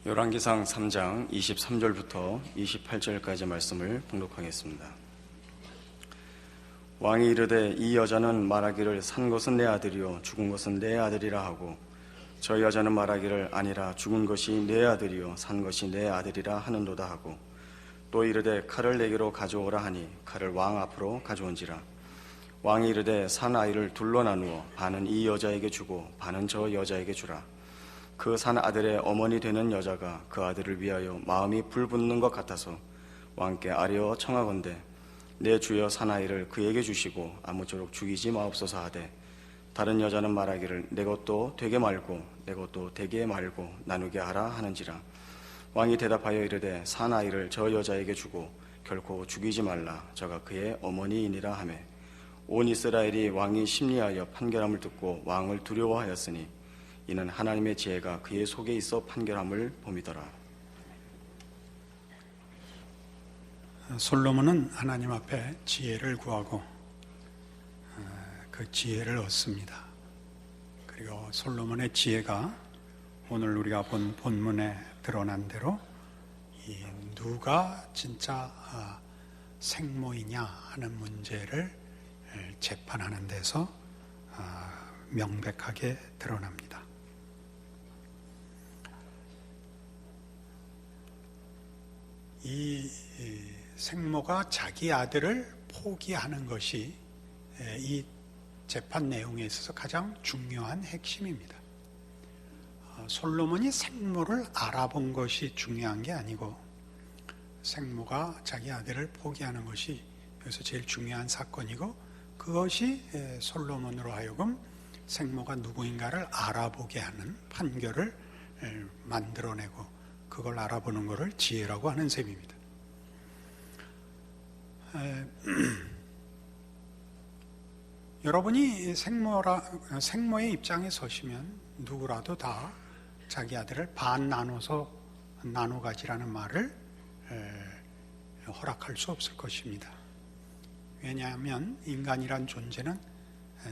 열왕기상 3장 23절부터 28절까지 말씀을 봉독하겠습니다. 왕이 이르되 이 여자는 말하기를 산 것은 내 아들이요 죽은 것은 내 아들이라 하고, 저 여자는 말하기를 아니라 죽은 것이 내 아들이요 산 것이 내 아들이라 하는도다 하고, 또 이르되 칼을 내게로 가져오라 하니 칼을 왕 앞으로 가져온지라. 왕이 이르되 산 아이를 둘러 나누어 반은 이 여자에게 주고 반은 저 여자에게 주라. 그 산 아들의 어머니 되는 여자가 그 아들을 위하여 마음이 불붙는 것 같아서 왕께 아뢰어 청하건대 내 주여 사나이를 그에게 주시고 아무쪼록 죽이지 마옵소서 하되, 다른 여자는 말하기를 내 것도 되게 말고 내 것도 되게 말고 나누게 하라 하는지라. 왕이 대답하여 이르되 사나이를 저 여자에게 주고 결코 죽이지 말라. 저가 그의 어머니이니라 하매, 온 이스라엘이 왕이 심리하여 판결함을 듣고 왕을 두려워하였으니 이는 하나님의 지혜가 그의 속에 있어 판결함을 봄이더라. 솔로몬은 하나님 앞에 지혜를 구하고 그 지혜를 얻습니다. 그리고 솔로몬의 지혜가 오늘 우리가 본 본문에 드러난 대로 이 누가 진짜 생모이냐 하는 문제를 재판하는 데서 명백하게 드러납니다. 이 생모가 자기 아들을 포기하는 것이 이 재판 내용에 있어서 가장 중요한 핵심입니다. 솔로몬이 생모를 알아본 것이 중요한 게 아니고, 생모가 자기 아들을 포기하는 것이 여기서 제일 중요한 사건이고, 그것이 솔로몬으로 하여금 생모가 누구인가를 알아보게 하는 판결을 만들어내고, 그걸 알아보는 것을 지혜라고 하는 셈입니다. 여러분이 생모의 입장에 서시면 누구라도 다 자기 아들을 반 나눠서 나눠 가지라는 말을 허락할 수 없을 것입니다. 왜냐하면 인간이란 존재는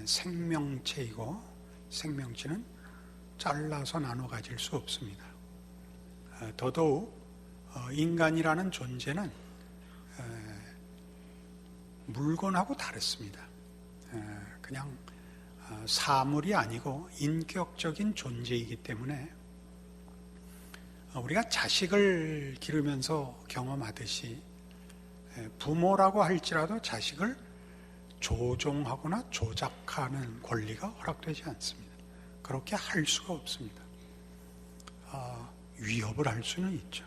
생명체이고, 생명체는 잘라서 나눠 가질 수 없습니다. 더더욱 인간이라는 존재는 물건하고 다릅니다. 그냥 사물이 아니고 인격적인 존재이기 때문에 우리가 자식을 기르면서 경험하듯이 부모라고 할지라도 자식을 조종하거나 조작하는 권리가 허락되지 않습니다. 그렇게 할 수가 없습니다. 위협을 할 수는 있죠.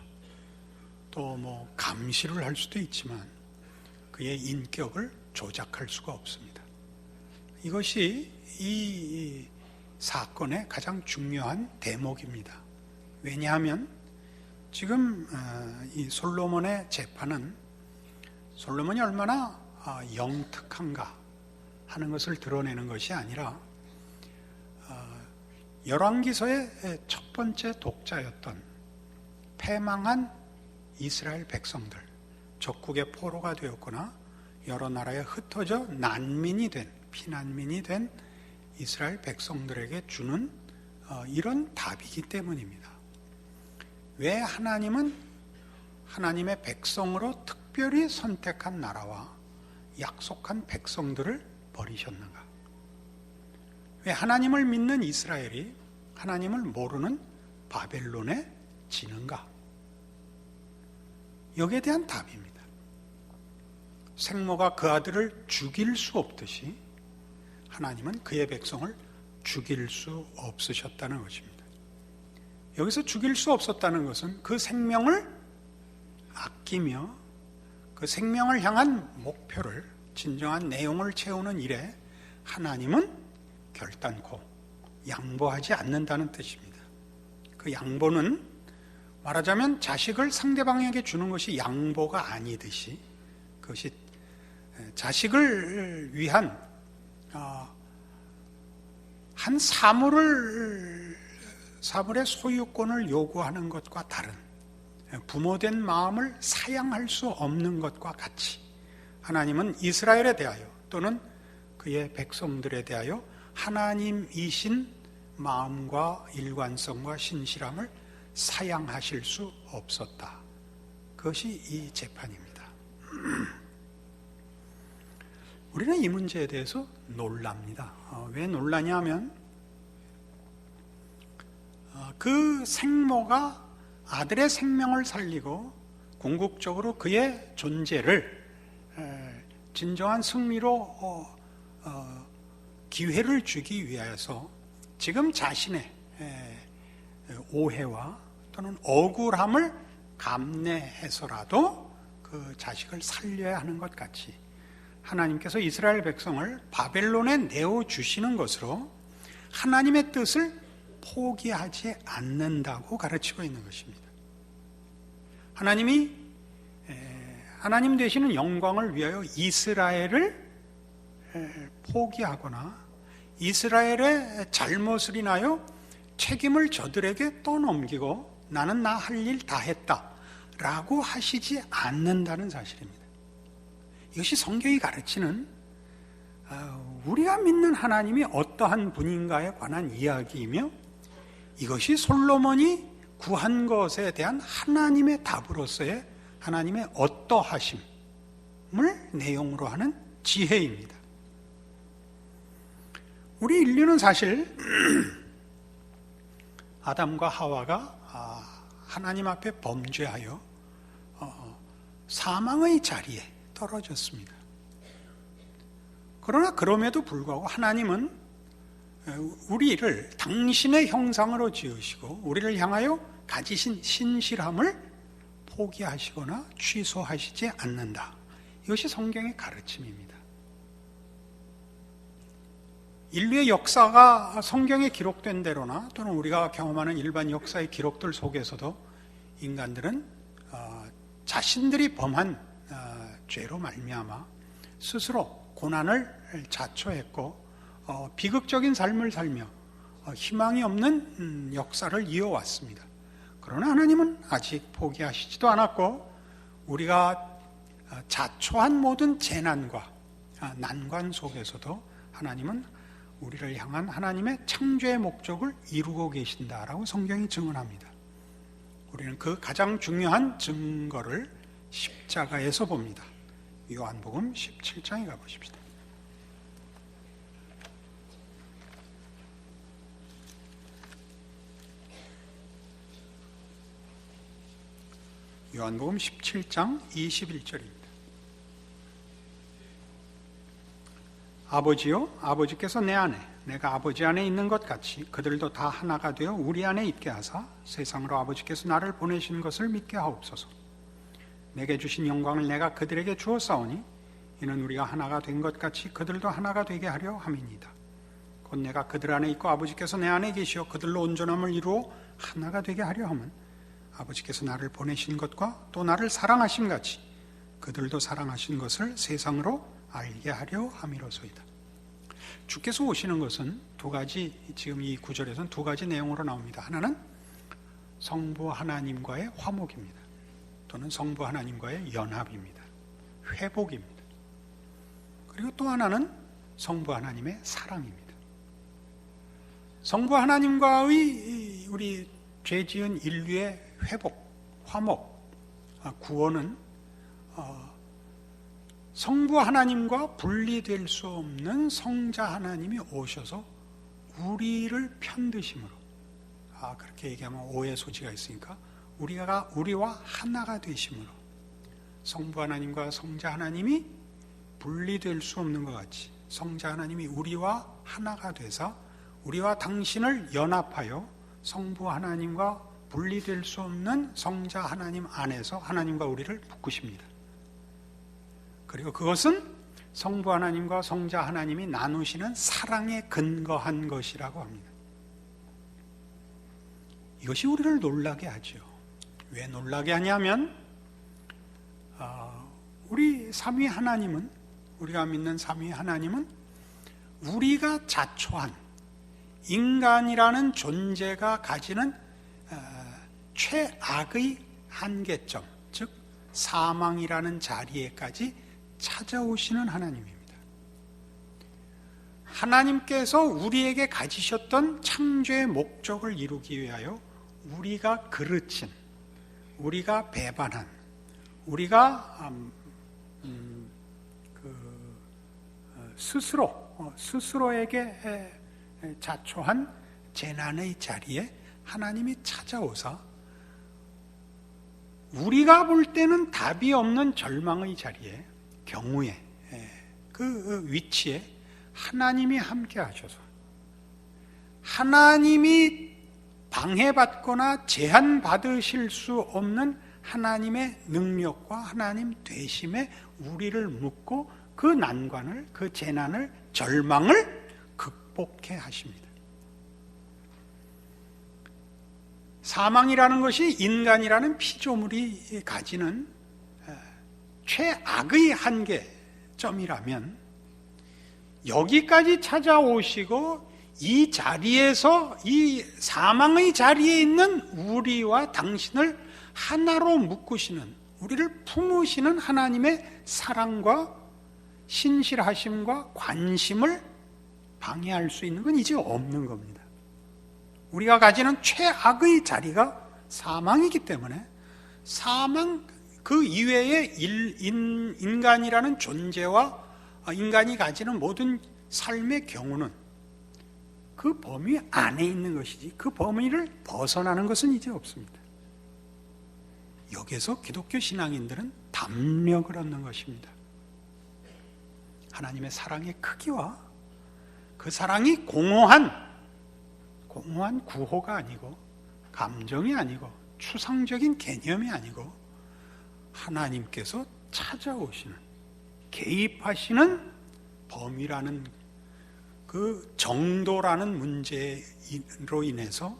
또 감시를 할 수도 있지만 그의 인격을 조작할 수가 없습니다. 이것이 이 사건의 가장 중요한 대목입니다. 왜냐하면 지금 이 솔로몬의 재판은 솔로몬이 얼마나 영특한가 하는 것을 드러내는 것이 아니라 열왕기서의 첫 번째 독자였던 패망한 이스라엘 백성들, 적국의 포로가 되었거나 여러 나라에 흩어져 난민이 된, 피난민이 된 이스라엘 백성들에게 주는 이런 답이기 때문입니다. 왜 하나님은 하나님의 백성으로 특별히 선택한 나라와 약속한 백성들을 버리셨는가? 왜 하나님을 믿는 이스라엘이 하나님을 모르는 바벨론에 지는가? 여기에 대한 답입니다. 생모가 그 아들을 죽일 수 없듯이 하나님은 그의 백성을 죽일 수 없으셨다는 것입니다. 여기서 죽일 수 없었다는 것은 그 생명을 아끼며 그 생명을 향한 목표를, 진정한 내용을 채우는 일에 하나님은 결단코 양보하지 않는다는 뜻입니다. 그 양보는 말하자면 자식을 상대방에게 주는 것이 양보가 아니듯이, 그것이 자식을 위한 한 사물의 소유권을 요구하는 것과 다른, 부모된 마음을 사양할 수 없는 것과 같이 하나님은 이스라엘에 대하여 또는 그의 백성들에 대하여 하나님이신 마음과 일관성과 신실함을 사양하실 수 없었다. 그것이 이 재판입니다. 우리는 이 문제에 대해서 놀랍니다. 왜 놀라냐 하면 그 생모가 아들의 생명을 살리고 궁극적으로 그의 존재를 진정한 승리로 기회를 주기 위하여서 지금 자신의 오해와 또는 억울함을 감내해서라도 그 자식을 살려야 하는 것 같이 하나님께서 이스라엘 백성을 바벨론에 내어주시는 것으로 하나님의 뜻을 포기하지 않는다고 가르치고 있는 것입니다. 하나님 되시는 영광을 위하여 이스라엘을 포기하거나 이스라엘의 잘못을 인하여 책임을 저들에게 떠넘기고 나는 나 할 일 다 했다 라고 하시지 않는다는 사실입니다. 이것이 성경이 가르치는 우리가 믿는 하나님이 어떠한 분인가에 관한 이야기이며 이것이 솔로몬이 구한 것에 대한 하나님의 답으로서의 하나님의 어떠하심을 내용으로 하는 지혜입니다. 우리 인류는 사실 아담과 하와가 하나님 앞에 범죄하여 사망의 자리에 떨어졌습니다. 그러나 그럼에도 불구하고 하나님은 우리를 당신의 형상으로 지으시고 우리를 향하여 가지신 신실함을 포기하시거나 취소하시지 않는다. 이것이 성경의 가르침입니다. 인류의 역사가 성경에 기록된 대로나 또는 우리가 경험하는 일반 역사의 기록들 속에서도 인간들은 자신들이 범한 죄로 말미암아 스스로 고난을 자초했고 비극적인 삶을 살며 희망이 없는 역사를 이어왔습니다. 그러나 하나님은 아직 포기하시지도 않았고 우리가 자초한 모든 재난과 난관 속에서도 하나님은 우리를 향한 하나님의 창조의 목적을 이루고 계신다라고 성경이 증언합니다. 우리는 그 가장 중요한 증거를 십자가에서 봅니다. 요한복음 17장에 가보십시다. 요한복음 17장 21절입니다. 아버지요, 아버지께서 내 안에, 내가 아버지 안에 있는 것 같이 그들도 다 하나가 되어 우리 안에 있게 하사 세상으로 아버지께서 나를 보내신 것을 믿게 하옵소서. 내게 주신 영광을 내가 그들에게 주었사오니 이는 우리가 하나가 된 것 같이 그들도 하나가 되게 하려 함이니이다. 곧 내가 그들 안에 있고 아버지께서 내 안에 계시어 그들로 온전함을 이루어 하나가 되게 하려 함은 아버지께서 나를 보내신 것과 또 나를 사랑하심 같이 그들도 사랑하신 것을 세상으로 알게 하려 함이로소이다. 주께서 오시는 것은 두 가지, 지금 이 구절에서는 두 가지 내용으로 나옵니다. 하나는 성부 하나님과의 화목입니다. 또는 성부 하나님과의 연합입니다. 회복입니다. 그리고 또 하나는 성부 하나님의 사랑입니다. 성부 하나님과의 우리 죄 지은 인류의 회복, 화목, 구원은 성부 하나님과 분리될 수 없는 성자 하나님이 오셔서 우리를 편드심으로, 그렇게 얘기하면 오해 소지가 있으니까 우리와 하나가 되심으로 성부 하나님과 성자 하나님이 분리될 수 없는 것 같이 성자 하나님이 우리와 하나가 되사 우리와 당신을 연합하여 성부 하나님과 분리될 수 없는 성자 하나님 안에서 하나님과 우리를 묶으십니다. 그리고 그것은 성부 하나님과 성자 하나님이 나누시는 사랑에 근거한 것이라고 합니다. 이것이 우리를 놀라게 하죠. 왜 놀라게 하냐면 우리 삼위 하나님은, 우리가 믿는 삼위 하나님은 우리가 자초한 인간이라는 존재가 가지는 최악의 한계점, 즉 사망이라는 자리에까지 찾아오시는 하나님입니다. 하나님께서 우리에게 가지셨던 창조의 목적을 이루기 위하여 우리가 그르친, 우리가 배반한, 우리가 스스로에게 자초한 재난의 자리에 하나님이 찾아오사 우리가 볼 때는 답이 없는 절망의 자리에, 경우에, 그 위치에 하나님이 함께 하셔서 하나님이 방해받거나 제한받으실 수 없는 하나님의 능력과 하나님 되심에 우리를 묶고 그 난관을, 그 재난을, 절망을 극복해 하십니다. 사망이라는 것이 인간이라는 피조물이 가지는 최악의 한계점이라면 여기까지 찾아오시고 이 자리에서, 이 사망의 자리에 있는 우리와 당신을 하나로 묶으시는, 우리를 품으시는 하나님의 사랑과 신실하심과 관심을 방해할 수 있는 건 이제 없는 겁니다. 우리가 가지는 최악의 자리가 사망이기 때문에 사망 그 이외의 인간이라는 존재와 인간이 가지는 모든 삶의 경우는 그 범위 안에 있는 것이지 그 범위를 벗어나는 것은 이제 없습니다. 여기서 기독교 신앙인들은 담력을 얻는 것입니다. 하나님의 사랑의 크기와 그 사랑이 공허한 구호가 아니고 감정이 아니고 추상적인 개념이 아니고 하나님께서 찾아오시는, 개입하시는 범위라는 그 정도라는 문제로 인해서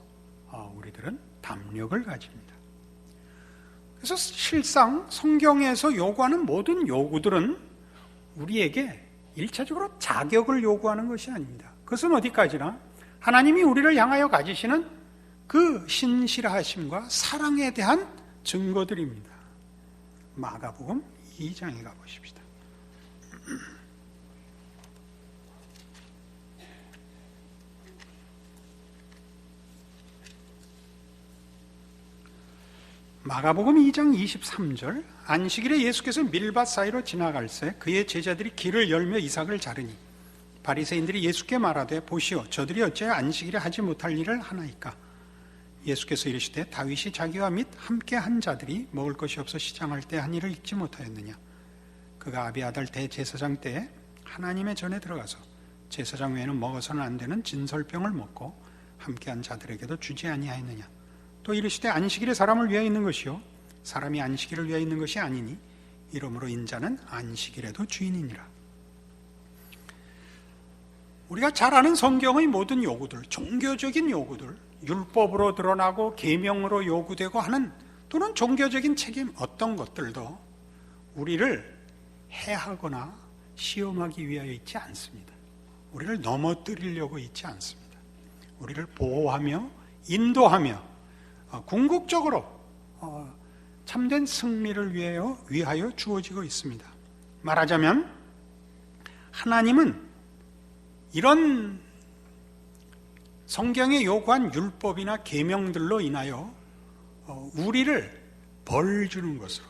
우리들은 담력을 가집니다. 그래서 실상 성경에서 요구하는 모든 요구들은 우리에게 일차적으로 자격을 요구하는 것이 아닙니다. 그것은 어디까지나 하나님이 우리를 향하여 가지시는 그 신실하심과 사랑에 대한 증거들입니다. 마가복음 2장에 가보십시다. 마가복음 2장 23절, 안식일에 예수께서 밀밭 사이로 지나갈새 그의 제자들이 길을 열며 이삭을 자르니 바리새인들이 예수께 말하되 보시오 저들이 어찌하여 안식일에 하지 못할 일을 하나이까. 예수께서 이르시되 다윗이 자기와 및 함께 한 자들이 먹을 것이 없어 시장할 때 한 일을 잊지 못하였느냐. 그가 아비아달 대제사장 때에 하나님의 전에 들어가서 제사장 외에는 먹어서는 안 되는 진설병을 먹고 함께한 자들에게도 주지 아니하였느냐. 또 이르시되 안식일에 사람을 위하여 있는 것이요 사람이 안식일을 위하여 있는 것이 아니니 이러므로 인자는 안식일에도 주인이니라. 우리가 잘 아는 성경의 모든 요구들, 종교적인 요구들, 율법으로 드러나고 계명으로 요구되고 하는 또는 종교적인 책임 어떤 것들도 우리를 해하거나 시험하기 위하여 있지 않습니다. 우리를 넘어뜨리려고 있지 않습니다. 우리를 보호하며 인도하며 궁극적으로 참된 승리를 위하여 주어지고 있습니다. 말하자면 하나님은 이런 성경에 요구한 율법이나 계명들로 인하여 우리를 벌 주는 것으로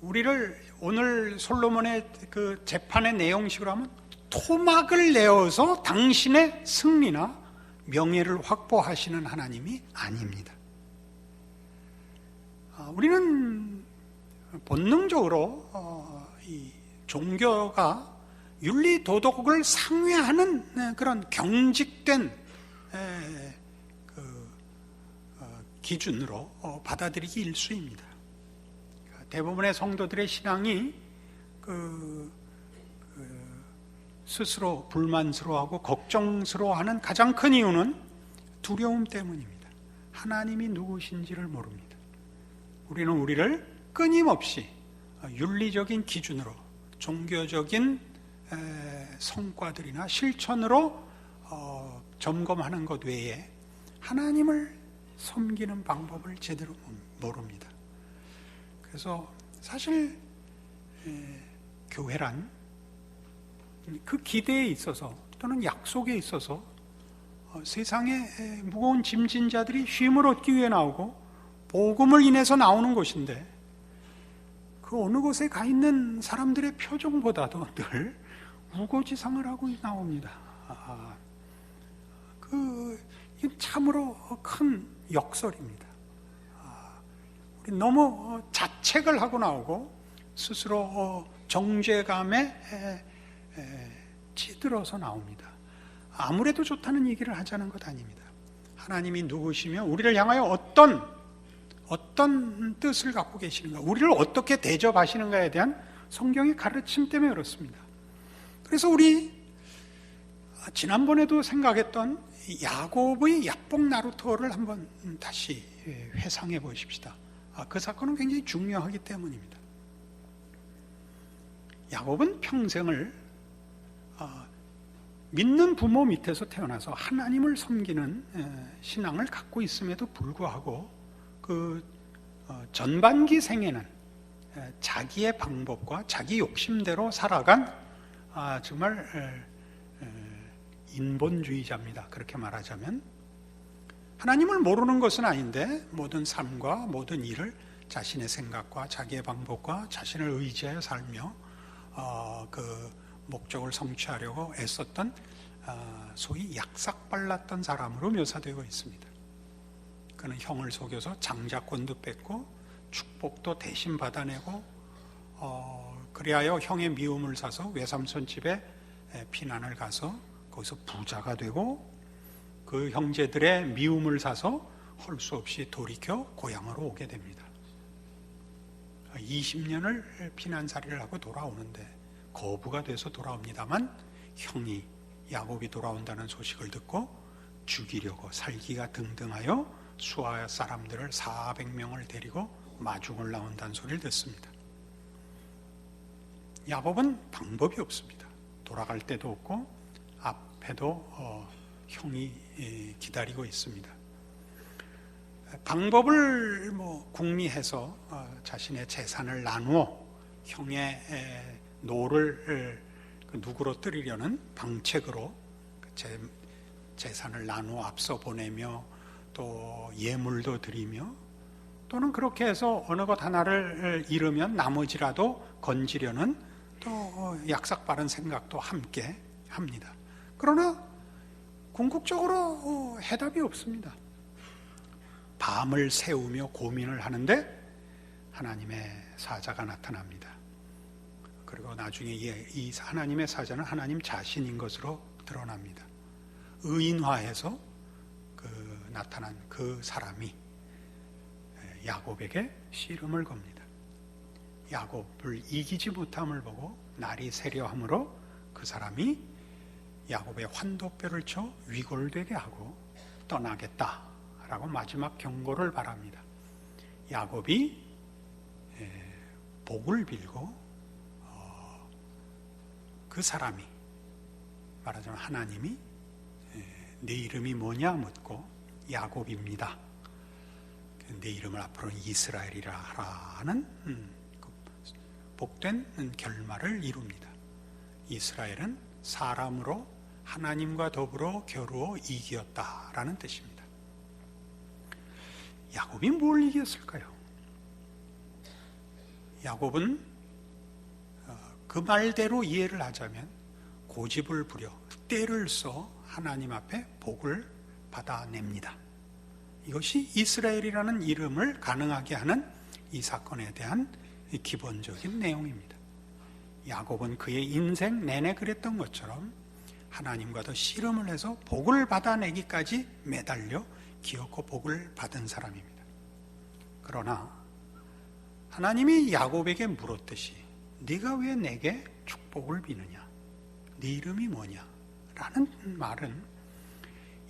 우리를 오늘 솔로몬의 그 재판의 내용식으로 하면 토막을 내어서 당신의 승리나 명예를 확보하시는 하나님이 아닙니다. 우리는 본능적으로 이 종교가 윤리 도덕을 상회하는 그런 경직된 기준으로 받아들이기 일쑤입니다. 대부분의 성도들의 신앙이 스스로 불만스러워하고 걱정스러워하는 가장 큰 이유는 두려움 때문입니다. 하나님이 누구신지를 모릅니다. 우리는 우리를 끊임없이 윤리적인 기준으로 종교적인 성과들이나 실천으로 점검하는 것 외에 하나님을 섬기는 방법을 제대로 모릅니다. 그래서 사실 교회란 그 기대에 있어서 또는 약속에 있어서 세상에 무거운 짐진 자들이 쉼을 얻기 위해 나오고 복음을 인해서 나오는 곳인데, 그 어느 곳에 가 있는 사람들의 표정보다도 늘 우거지상을 하고 나옵니다. 이건 참으로 큰 역설입니다. 우리 너무 자책을 하고 나오고 스스로 정죄감에 찌들어서 나옵니다. 아무래도 좋다는 얘기를 하자는 것 아닙니다. 하나님이 누구시며 우리를 향하여 어떤 뜻을 갖고 계시는가, 우리를 어떻게 대접하시는가에 대한 성경의 가르침 때문에 그렇습니다. 그래서 우리 지난번에도 생각했던 야곱의 야복 나루토를 한번 다시 회상해 보십시다. 그 사건은 굉장히 중요하기 때문입니다. 야곱은 평생을 믿는 부모 밑에서 태어나서 하나님을 섬기는 신앙을 갖고 있음에도 불구하고 그 전반기 생에는 자기의 방법과 자기 욕심대로 살아간 정말 인본주의자입니다. 그렇게 말하자면 하나님을 모르는 것은 아닌데 모든 삶과 모든 일을 자신의 생각과 자기의 방법과 자신을 의지하여 살며 그 목적을 성취하려고 애썼던 소위 약삭발랐던 사람으로 묘사되고 있습니다. 그는 형을 속여서 장자권도 뺏고 축복도 대신 받아내고 그리하여 형의 미움을 사서 외삼촌 집에 피난을 가서 거기서 부자가 되고 그 형제들의 미움을 사서 할 수 없이 돌이켜 고향으로 오게 됩니다. 20년을 피난살이를 하고 돌아오는데 거부가 돼서 돌아옵니다만 형이 야곱이 돌아온다는 소식을 듣고 죽이려고 살기가 등등하여 수아 사람들을 400명을 데리고 마중을 나온다는 소리를 듣습니다. 야곱은 방법이 없습니다. 돌아갈 데도 없고 앞에도 형이 기다리고 있습니다. 방법을 궁리해서 자신의 재산을 나누어 형의 노를 누그러뜨리려는 방책으로 재산을 나누어 앞서 보내며 또 예물도 드리며 또는 그렇게 해서 어느 것 하나를 잃으면 나머지라도 건지려는 또 약삭빠른 생각도 함께 합니다. 그러나 궁극적으로 해답이 없습니다. 밤을 새우며 고민을 하는데 하나님의 사자가 나타납니다. 그리고 나중에 이 하나님의 사자는 하나님 자신인 것으로 드러납니다. 의인화해서 나타난 그 사람이 야곱에게 씨름을 겁니다. 야곱을 이기지 못함을 보고 날이 세려함으로 그 사람이 야곱의 환도뼈를 쳐 위골되게 하고 떠나겠다라고 마지막 경고를 바랍니다. 야곱이 복을 빌고 그 사람이 말하자면 하나님이 내 이름이 뭐냐 묻고 야곱입니다. 내 이름을 앞으로는 이스라엘이라 하라는 복된 결말을 이룹니다. 이스라엘은 사람으로 하나님과 더불어 겨루어 이기었다라는 뜻입니다. 야곱이 뭘 이겼을까요? 야곱은 그 말대로 이해를 하자면 고집을 부려 때를 써 하나님 앞에 복을 받아냅니다. 이것이 이스라엘이라는 이름을 가능하게 하는 이 사건에 대한 기본적인 내용입니다. 야곱은 그의 인생 내내 그랬던 것처럼 하나님과 씨름을 해서 복을 받아내기까지 매달려 기어코 복을 받은 사람입니다. 그러나 하나님이 야곱에게 물었듯이 네가 왜 내게 축복을 비느냐? 네 이름이 뭐냐? 라는 말은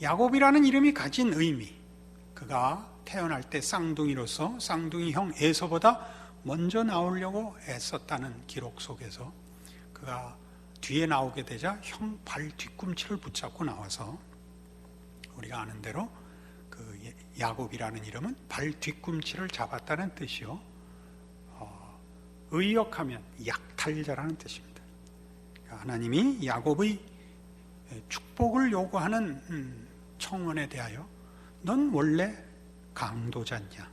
야곱이라는 이름이 가진 의미, 그가 태어날 때 쌍둥이로서 쌍둥이 형 에서보다 먼저 나오려고 애썼다는 기록 속에서 그가 뒤에 나오게 되자 형 발 뒤꿈치를 붙잡고 나와서 우리가 아는 대로 그 야곱이라는 이름은 발 뒤꿈치를 잡았다는 뜻이요, 의역하면 약탈자라는 뜻입니다. 하나님이 야곱의 축복을 요구하는 청원에 대하여 넌 원래 강도자냐?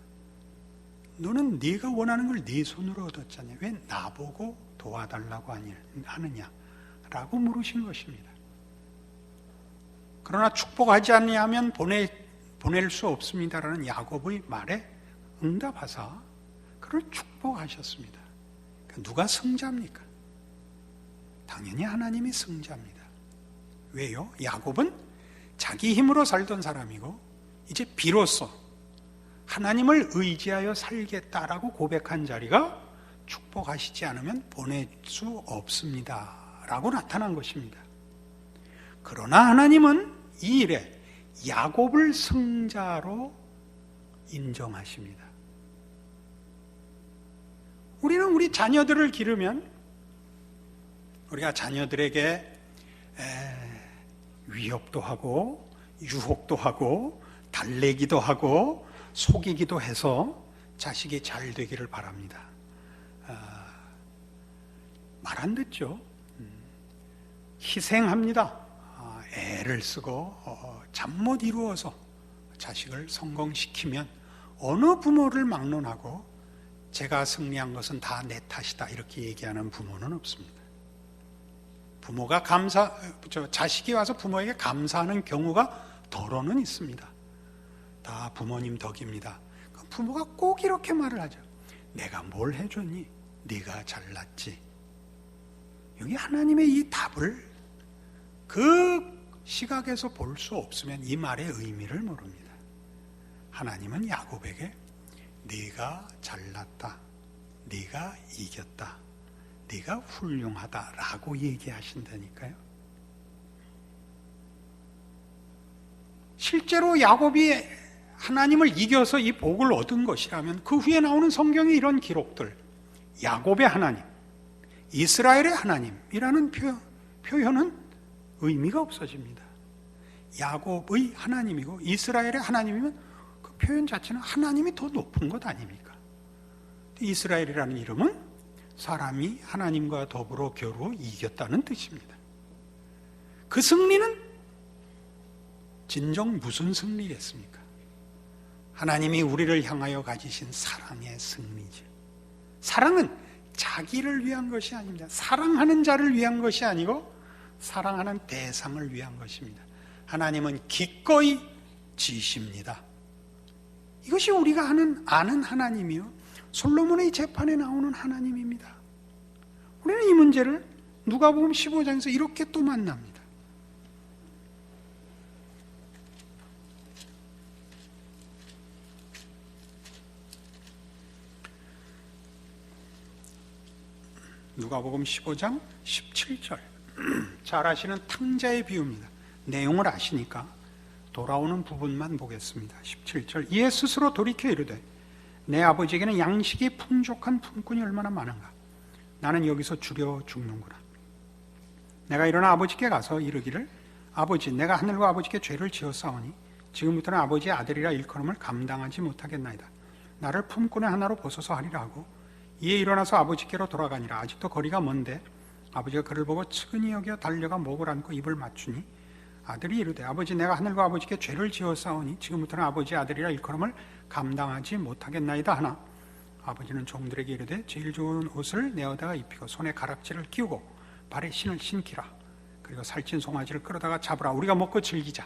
너는 네가 원하는 걸 네 손으로 얻었잖냐? 왜 나보고 도와달라고 하느냐? 라고 물으신 것입니다. 그러나 축복하지 아니하면 보낼 수 없습니다라는 야곱의 말에 응답하사 그를 축복하셨습니다. 누가 승자입니까? 당연히 하나님이 승자입니다. 왜요? 야곱은 자기 힘으로 살던 사람이고 이제 비로소 하나님을 의지하여 살겠다라고 고백한 자리가 축복하시지 않으면 보낼 수 없습니다 라고 나타난 것입니다. 그러나 하나님은 이 일에 야곱을 승자로 인정하십니다. 우리는 우리 자녀들을 기르면 우리가 자녀들에게 위협도 하고 유혹도 하고 달래기도 하고 속이기도 해서 자식이 잘 되기를 바랍니다. 말 안 듣죠. 희생합니다. 애를 쓰고 잠 못 이루어서 자식을 성공시키면 어느 부모를 막론하고 제가 승리한 것은 다 내 탓이다 이렇게 얘기하는 부모는 없습니다. 부모가 자식이 와서 부모에게 감사하는 경우가 더러는 있습니다. 다 부모님 덕입니다. 부모가 꼭 이렇게 말을 하죠. 내가 뭘 해줬니? 네가 잘났지. 여기 하나님의 이 답을 그 시각에서 볼 수 없으면 이 말의 의미를 모릅니다. 하나님은 야곱에게 네가 잘났다, 네가 이겼다, 네가 훌륭하다라고 얘기하신다니까요. 실제로 야곱이 하나님을 이겨서 이 복을 얻은 것이라면 그 후에 나오는 성경의 이런 기록들, 야곱의 하나님, 이스라엘의 하나님이라는 표현은 의미가 없어집니다. 야곱의 하나님이고 이스라엘의 하나님이면 그 표현 자체는 하나님이 더 높은 것 아닙니까? 이스라엘이라는 이름은 사람이 하나님과 더불어 겨루 이겼다는 뜻입니다. 그 승리는 진정 무슨 승리겠습니까? 하나님이 우리를 향하여 가지신 사랑의 승리죠. 사랑은 자기를 위한 것이 아닙니다. 사랑하는 자를 위한 것이 아니고 사랑하는 대상을 위한 것입니다. 하나님은 기꺼이 지십니다. 이것이 우리가 아는 하나님이요, 솔로몬의 재판에 나오는 하나님입니다. 우리는 이 문제를 누가복음 15장에서 이렇게 또 만납니다. 누가복음 15장 17절 잘 아시는 탕자의 비유입니다. 내용을 아시니까 돌아오는 부분만 보겠습니다. 17절 이에 스스로 돌이켜 이르되 내 아버지에게는 양식이 풍족한 품꾼이 얼마나 많은가. 나는 여기서 주려 죽는구나. 내가 일어나 아버지께 가서 이르기를 아버지 내가 하늘과 아버지께 죄를 지었사오니 지금부터는 아버지의 아들이라 일컬음을 감당하지 못하겠나이다. 나를 품꾼의 하나로 보소서 하리라 하고 이에 일어나서 아버지께로 돌아가니라. 아직도 거리가 먼데 아버지가 그를 보고 측은히 여겨 달려가 목을 안고 입을 맞추니 아들이 이르되 아버지 내가 하늘과 아버지께 죄를 지었사오니 지금부터는 아버지의 아들이라 일컬음을 감당하지 못하겠나이다 하나 아버지는 종들에게 이르되 제일 좋은 옷을 내어다가 입히고 손에 가락지를 끼우고 발에 신을 신기라. 그리고 살찐 송아지를 끌어다가 잡으라. 우리가 먹고 즐기자.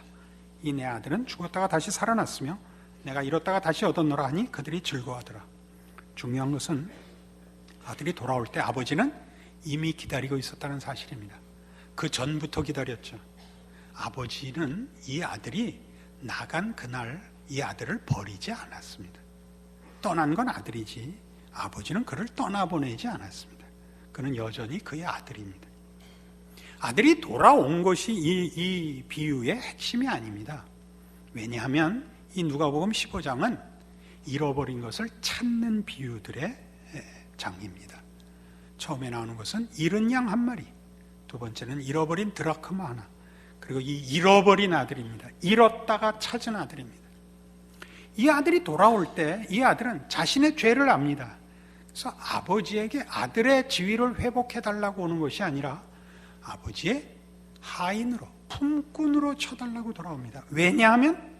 이 내 아들은 죽었다가 다시 살아났으며 내가 잃었다가 다시 얻었노라 하니 그들이 즐거워하더라. 중요한 것은 아들이 돌아올 때 아버지는 이미 기다리고 있었다는 사실입니다. 그 전부터 기다렸죠. 아버지는 이 아들이 나간 그날 이 아들을 버리지 않았습니다. 떠난 건 아들이지 아버지는 그를 떠나보내지 않았습니다. 그는 여전히 그의 아들입니다. 아들이 돌아온 것이 이 비유의 핵심이 아닙니다. 왜냐하면 이 누가복음 15장은 잃어버린 것을 찾는 비유들의 장입니다. 처음에 나오는 것은 잃은 양 한 마리, 두 번째는 잃어버린 드라크마 하나, 그리고 이 잃어버린 아들입니다. 잃었다가 찾은 아들입니다. 이 아들이 돌아올 때 이 아들은 자신의 죄를 압니다. 그래서 아버지에게 아들의 지위를 회복해달라고 오는 것이 아니라 아버지의 하인으로, 품꾼으로 쳐달라고 돌아옵니다. 왜냐하면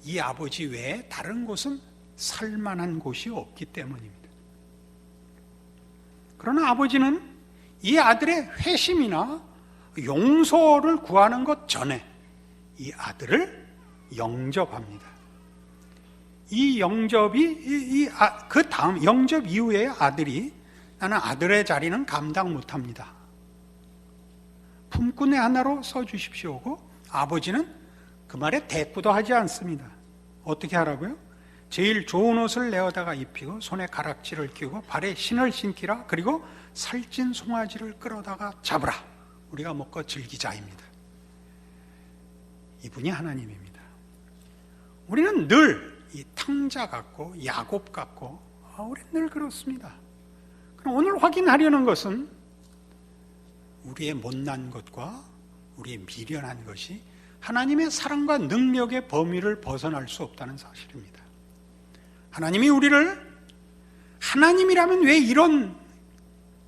이 아버지 외에 다른 곳은 살만한 곳이 없기 때문입니다. 그러나 아버지는 이 아들의 회심이나 용서를 구하는 것 전에 이 아들을 영접합니다. 이 영접이 그 다음 영접 이후에 아들이 나는 아들의 자리는 감당 못합니다. 품꾼의 하나로 써주십시오고 아버지는 그 말에 대꾸도 하지 않습니다. 어떻게 하라고요? 제일 좋은 옷을 내어다가 입히고 손에 가락지를 끼고 발에 신을 신기라. 그리고 살찐 송아지를 끌어다가 잡으라. 우리가 먹고 즐기자입니다. 이분이 하나님입니다. 우리는 늘 이 탕자 같고 야곱 같고 우리는 늘 그렇습니다. 그럼 오늘 확인하려는 것은 우리의 못난 것과 우리의 미련한 것이 하나님의 사랑과 능력의 범위를 벗어날 수 없다는 사실입니다. 하나님이 우리를 하나님이라면 왜 이런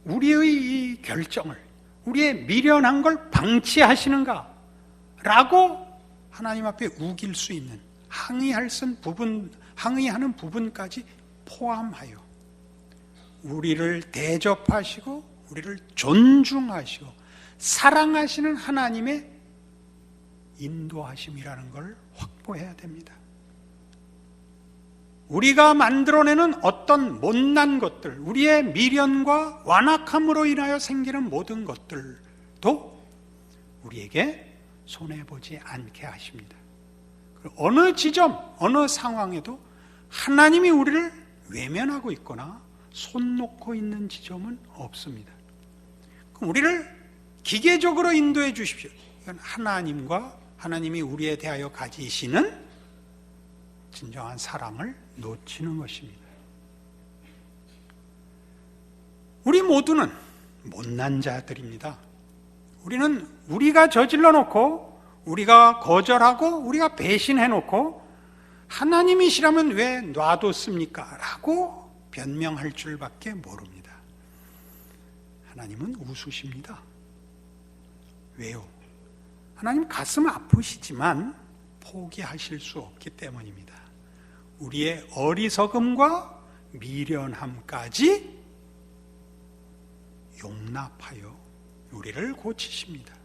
우리의 이 결정을 우리의 미련한 걸 방치하시는가? 라고 하나님 앞에 우길 수 있는 항의하는 부분까지 포함하여 우리를 대접하시고 우리를 존중하시고 사랑하시는 하나님의 인도하심이라는 걸 확보해야 됩니다. 우리가 만들어내는 어떤 못난 것들, 우리의 미련과 완악함으로 인하여 생기는 모든 것들도 우리에게 손해보지 않게 하십니다. 어느 지점, 어느 상황에도 하나님이 우리를 외면하고 있거나 손 놓고 있는 지점은 없습니다. 그럼 우리를 기계적으로 인도해 주십시오. 이건 하나님과 하나님이 우리에 대하여 가지시는 진정한 사랑을 놓치는 것입니다. 우리 모두는 못난 자들입니다. 우리는 우리가 저질러 놓고 우리가 거절하고 우리가 배신해 놓고 하나님이시라면 왜 놔뒀습니까? 라고 변명할 줄밖에 모릅니다. 하나님은 웃으십니다. 왜요? 하나님 가슴 아프시지만 포기하실 수 없기 때문입니다. 우리의 어리석음과 미련함까지 용납하여 우리를 고치십니다.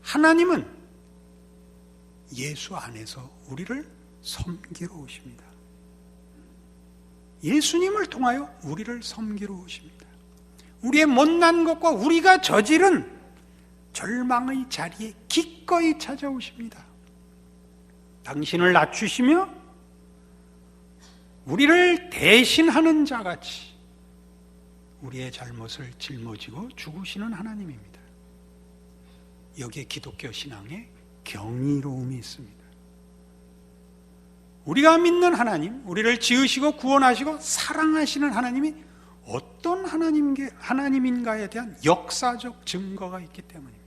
하나님은 예수 안에서 우리를 섬기러 오십니다. 예수님을 통하여 우리를 섬기러 오십니다. 우리의 못난 것과 우리가 저지른 절망의 자리에 기꺼이 찾아오십니다. 당신을 낮추시며 우리를 대신하는 자같이 우리의 잘못을 짊어지고 죽으시는 하나님입니다. 여기에 기독교 신앙에 경이로움이 있습니다. 우리가 믿는 하나님, 우리를 지으시고 구원하시고 사랑하시는 하나님이 어떤 하나님인가에 대한 역사적 증거가 있기 때문입니다.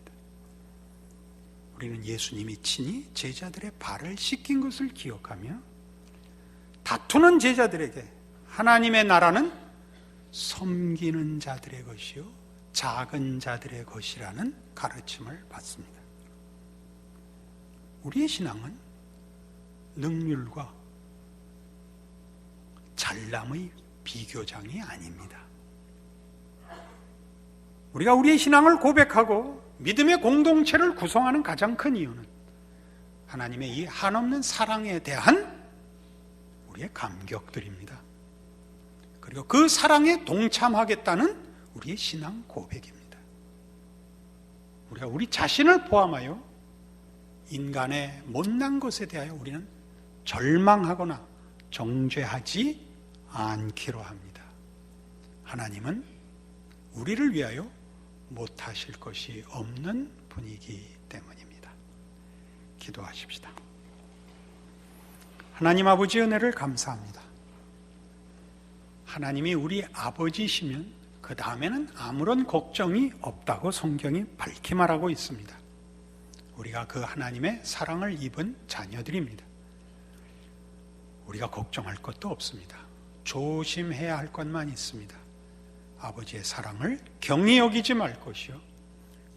우리는 예수님이 친히 제자들의 발을 씻긴 것을 기억하며 다투는 제자들에게 하나님의 나라는 섬기는 자들의 것이요 작은 자들의 것이라는 가르침을 받습니다. 우리의 신앙은 능률과 잘남의 비교장이 아닙니다. 우리가 우리의 신앙을 고백하고 믿음의 공동체를 구성하는 가장 큰 이유는 하나님의 이 한없는 사랑에 대한 우리의 감격들입니다. 그리고 그 사랑에 동참하겠다는 우리의 신앙 고백입니다. 우리가 우리 자신을 포함하여 인간의 못난 것에 대하여 우리는 절망하거나 정죄하지 않기로 합니다. 하나님은 우리를 위하여 못하실 것이 없는 분이기 때문입니다. 기도하십시다. 하나님 아버지 은혜를 감사합니다. 하나님이 우리 아버지시면 그 다음에는 아무런 걱정이 없다고 성경이 밝히 말하고 있습니다. 우리가 그 하나님의 사랑을 입은 자녀들입니다. 우리가 걱정할 것도 없습니다. 조심해야 할 것만 있습니다. 아버지의 사랑을 경히 여기지 말 것이요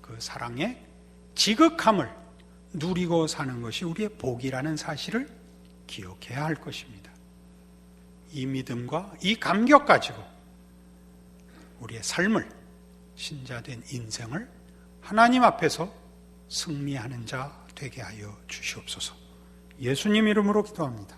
그 사랑에 지극함을 누리고 사는 것이 우리의 복이라는 사실을 기억해야 할 것입니다. 이 믿음과 이 감격 가지고 우리의 삶을, 신자된 인생을 하나님 앞에서 승리하는 자 되게 하여 주시옵소서. 예수님 이름으로 기도합니다.